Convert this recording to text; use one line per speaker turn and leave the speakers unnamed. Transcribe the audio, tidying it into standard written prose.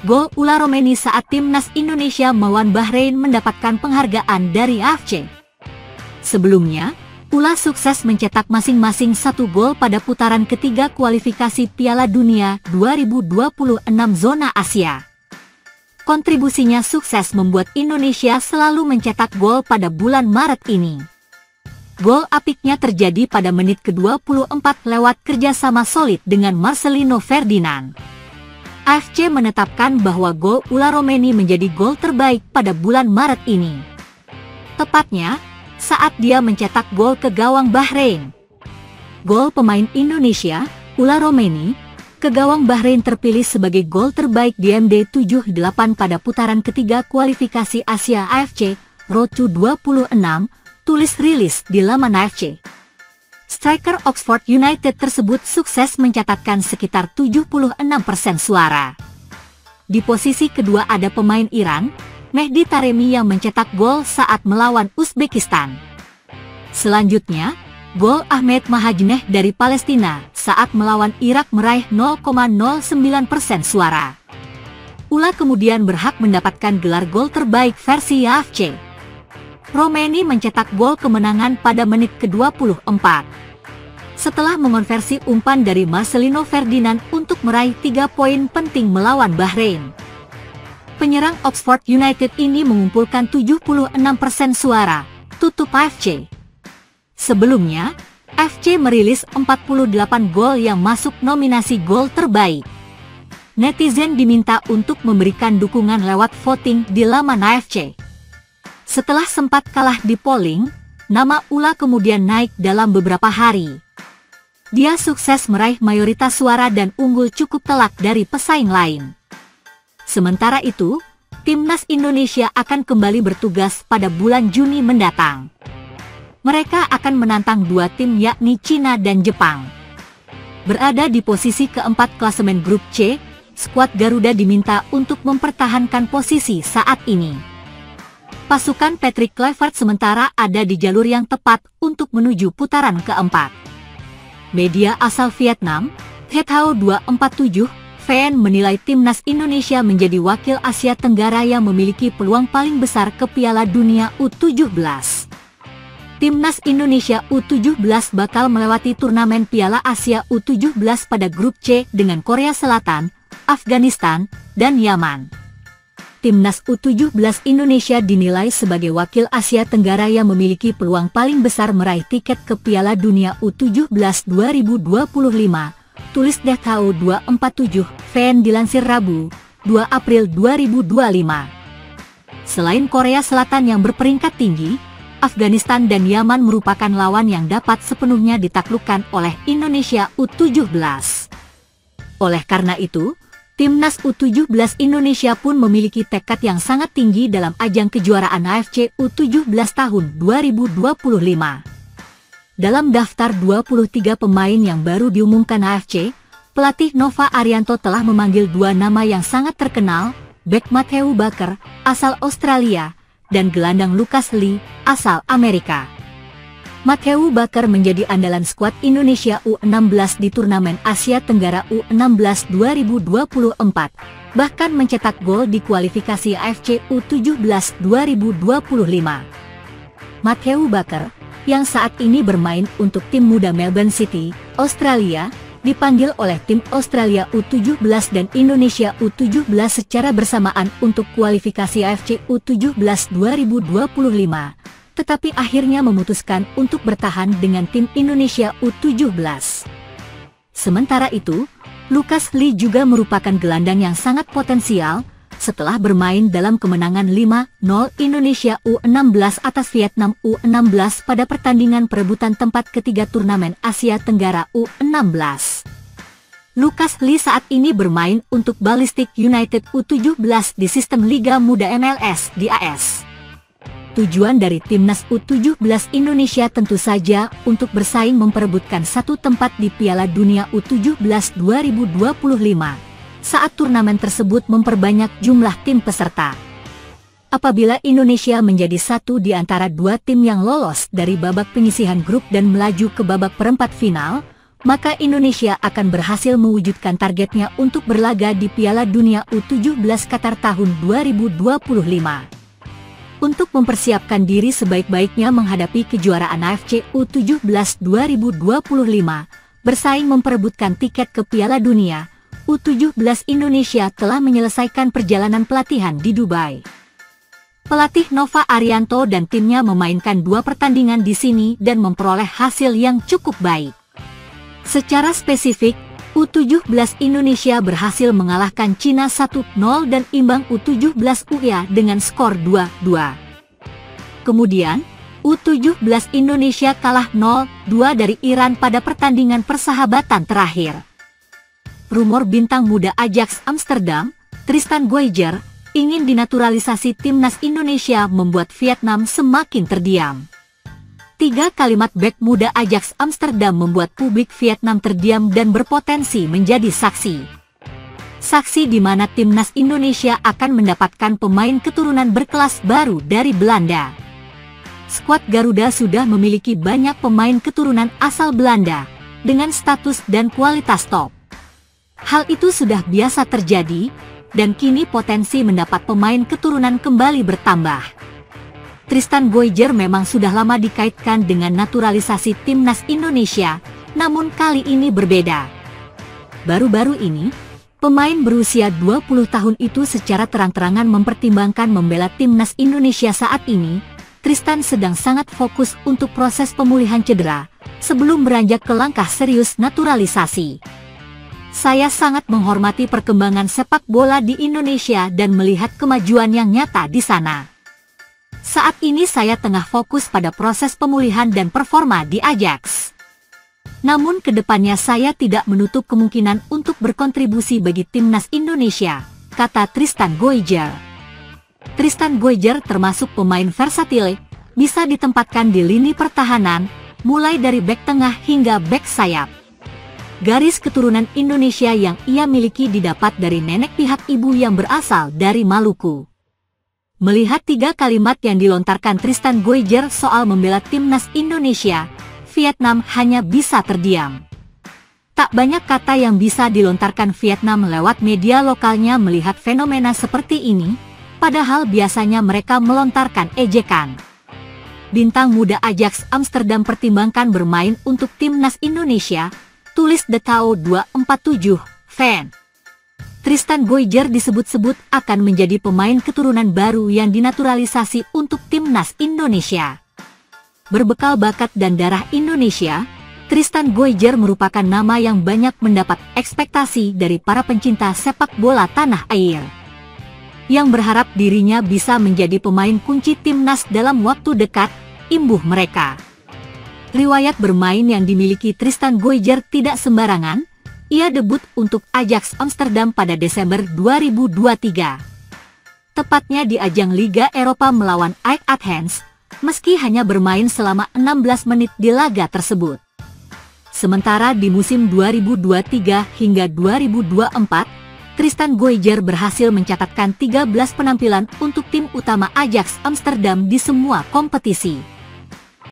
Gol Ula Romeni saat timnas Indonesia melawan Bahrain mendapatkan penghargaan dari AFC. Sebelumnya, Ula sukses mencetak masing-masing 1 gol pada putaran ketiga kualifikasi Piala Dunia 2026 zona Asia. Kontribusinya sukses membuat Indonesia selalu mencetak gol pada bulan Maret ini. Gol apiknya terjadi pada menit ke-24 lewat kerjasama solid dengan Marcelino Ferdinand. AFC menetapkan bahwa gol Ula Romeni menjadi gol terbaik pada bulan Maret ini. Tepatnya, saat dia mencetak gol ke gawang Bahrain. Gol pemain Indonesia, Ula Romeni, ke gawang Bahrain terpilih sebagai gol terbaik di MD 78 pada putaran ketiga kualifikasi Asia AFC Road to 26, tulis rilis di laman AFC. Striker Oxford United tersebut sukses mencatatkan sekitar 76% suara. Di posisi kedua ada pemain Iran, Mehdi Taremi yang mencetak gol saat melawan Uzbekistan. Selanjutnya, gol Ahmed Mahajneh dari Palestina saat melawan Irak meraih 0,09% suara. Ula kemudian berhak mendapatkan gelar gol terbaik versi AFC. Romeni mencetak gol kemenangan pada menit ke-24. Setelah mengonversi umpan dari Marcelino Ferdinand untuk meraih 3 poin penting melawan Bahrain. Penyerang Oxford United ini mengumpulkan 76% suara, tutup AFC. Sebelumnya, AFC merilis 48 gol yang masuk nominasi gol terbaik. Netizen diminta untuk memberikan dukungan lewat voting di laman AFC. Setelah sempat kalah di polling, nama Ula kemudian naik dalam beberapa hari. Dia sukses meraih mayoritas suara dan unggul cukup telak dari pesaing lain. Sementara itu, timnas Indonesia akan kembali bertugas pada bulan Juni mendatang. Mereka akan menantang 2 tim yakni Cina dan Jepang. Berada di posisi keempat klasemen grup C, skuad Garuda diminta untuk mempertahankan posisi saat ini. Pasukan Patrick Kluivert sementara ada di jalur yang tepat untuk menuju putaran keempat. Media asal Vietnam, The Thao 247, VN menilai timnas Indonesia menjadi wakil Asia Tenggara yang memiliki peluang paling besar ke Piala Dunia U17. Timnas Indonesia U17 bakal melewati turnamen Piala Asia U17 pada grup C dengan Korea Selatan, Afghanistan, dan Yaman. Timnas U17 Indonesia dinilai sebagai wakil Asia Tenggara yang memiliki peluang paling besar meraih tiket ke Piala Dunia U17 2025, tulis The Thao 247, VN dilansir Rabu, 2 April 2025. Selain Korea Selatan yang berperingkat tinggi, Afghanistan dan Yaman merupakan lawan yang dapat sepenuhnya ditaklukkan oleh Indonesia U17. Oleh karena itu, Timnas U17 Indonesia pun memiliki tekad yang sangat tinggi dalam ajang kejuaraan AFC U17 tahun 2025. Dalam daftar 23 pemain yang baru diumumkan AFC, pelatih Nova Arianto telah memanggil 2 nama yang sangat terkenal, bek Matthew Baker, asal Australia, dan gelandang Lucas Lee, asal Amerika. Matthew Baker menjadi andalan skuad Indonesia U16 di turnamen Asia Tenggara U16 2024, bahkan mencetak gol di kualifikasi AFC U17 2025. Matthew Baker, yang saat ini bermain untuk tim muda Melbourne City, Australia, dipanggil oleh tim Australia U17 dan Indonesia U17 secara bersamaan untuk kualifikasi AFC U17 2025. Tetapi akhirnya memutuskan untuk bertahan dengan tim Indonesia U17. Sementara itu, Lucas Lee juga merupakan gelandang yang sangat potensial, setelah bermain dalam kemenangan 5-0 Indonesia U16 atas Vietnam U16 pada pertandingan perebutan tempat ketiga turnamen Asia Tenggara U16. Lucas Lee saat ini bermain untuk Ballistic United U17 di sistem Liga Muda MLS di AS. Tujuan dari timnas U17 Indonesia tentu saja untuk bersaing memperebutkan 1 tempat di Piala Dunia U17 2025, saat turnamen tersebut memperbanyak jumlah tim peserta. Apabila Indonesia menjadi 1 di antara 2 tim yang lolos dari babak penyisihan grup dan melaju ke babak perempat final, maka Indonesia akan berhasil mewujudkan targetnya untuk berlaga di Piala Dunia U17 Qatar tahun 2025. Untuk mempersiapkan diri sebaik-baiknya menghadapi kejuaraan AFC U17 2025, bersaing memperebutkan tiket ke Piala Dunia, U17 Indonesia telah menyelesaikan perjalanan pelatihan di Dubai. Pelatih Nova Arianto dan timnya memainkan 2 pertandingan di sini dan memperoleh hasil yang cukup baik. Secara spesifik, U17 Indonesia berhasil mengalahkan Cina 1-0 dan imbang U17 UIA dengan skor 2-2. Kemudian, U17 Indonesia kalah 0-2 dari Iran pada pertandingan persahabatan terakhir. Rumor bintang muda Ajax Amsterdam, Tristan Guijer, ingin dinaturalisasi timnas Indonesia membuat Vietnam semakin terdiam. 3 kalimat bek muda Ajax Amsterdam membuat publik Vietnam terdiam dan berpotensi menjadi saksi. Saksi di mana timnas Indonesia akan mendapatkan pemain keturunan berkelas baru dari Belanda. Skuad Garuda sudah memiliki banyak pemain keturunan asal Belanda, dengan status dan kualitas top. Hal itu sudah biasa terjadi, dan kini potensi mendapat pemain keturunan kembali bertambah. Tristan Guijer memang sudah lama dikaitkan dengan naturalisasi timnas Indonesia, namun kali ini berbeda. Baru-baru ini, pemain berusia 20 tahun itu secara terang-terangan mempertimbangkan membela timnas Indonesia saat ini. Tristan sedang sangat fokus untuk proses pemulihan cedera, sebelum beranjak ke langkah serius naturalisasi. Saya sangat menghormati perkembangan sepak bola di Indonesia dan melihat kemajuan yang nyata di sana. Saat ini saya tengah fokus pada proses pemulihan dan performa di Ajax. Namun kedepannya saya tidak menutup kemungkinan untuk berkontribusi bagi timnas Indonesia, kata Tristan Guijer. Tristan Guijer termasuk pemain versatil, bisa ditempatkan di lini pertahanan, mulai dari bek tengah hingga bek sayap. Garis keturunan Indonesia yang ia miliki didapat dari nenek pihak ibu yang berasal dari Maluku. Melihat 3 kalimat yang dilontarkan Tristan Guijer soal membela timnas Indonesia, Vietnam hanya bisa terdiam. Tak banyak kata yang bisa dilontarkan Vietnam lewat media lokalnya melihat fenomena seperti ini, padahal biasanya mereka melontarkan ejekan. Bintang muda Ajax Amsterdam pertimbangkan bermain untuk timnas Indonesia, tulis The Tao 247 fan. Tristan Guijer disebut-sebut akan menjadi pemain keturunan baru yang dinaturalisasi untuk timnas Indonesia. Berbekal bakat dan darah Indonesia, Tristan Guijer merupakan nama yang banyak mendapat ekspektasi dari para pencinta sepak bola tanah air, yang berharap dirinya bisa menjadi pemain kunci timnas dalam waktu dekat, imbuh mereka. Riwayat bermain yang dimiliki Tristan Guijer tidak sembarangan. Ia debut untuk Ajax Amsterdam pada Desember 2023. Tepatnya di ajang Liga Eropa melawan AEK Athens, meski hanya bermain selama 16 menit di laga tersebut. Sementara di musim 2023 hingga 2024, Tristan Guijer berhasil mencatatkan 13 penampilan untuk tim utama Ajax Amsterdam di semua kompetisi.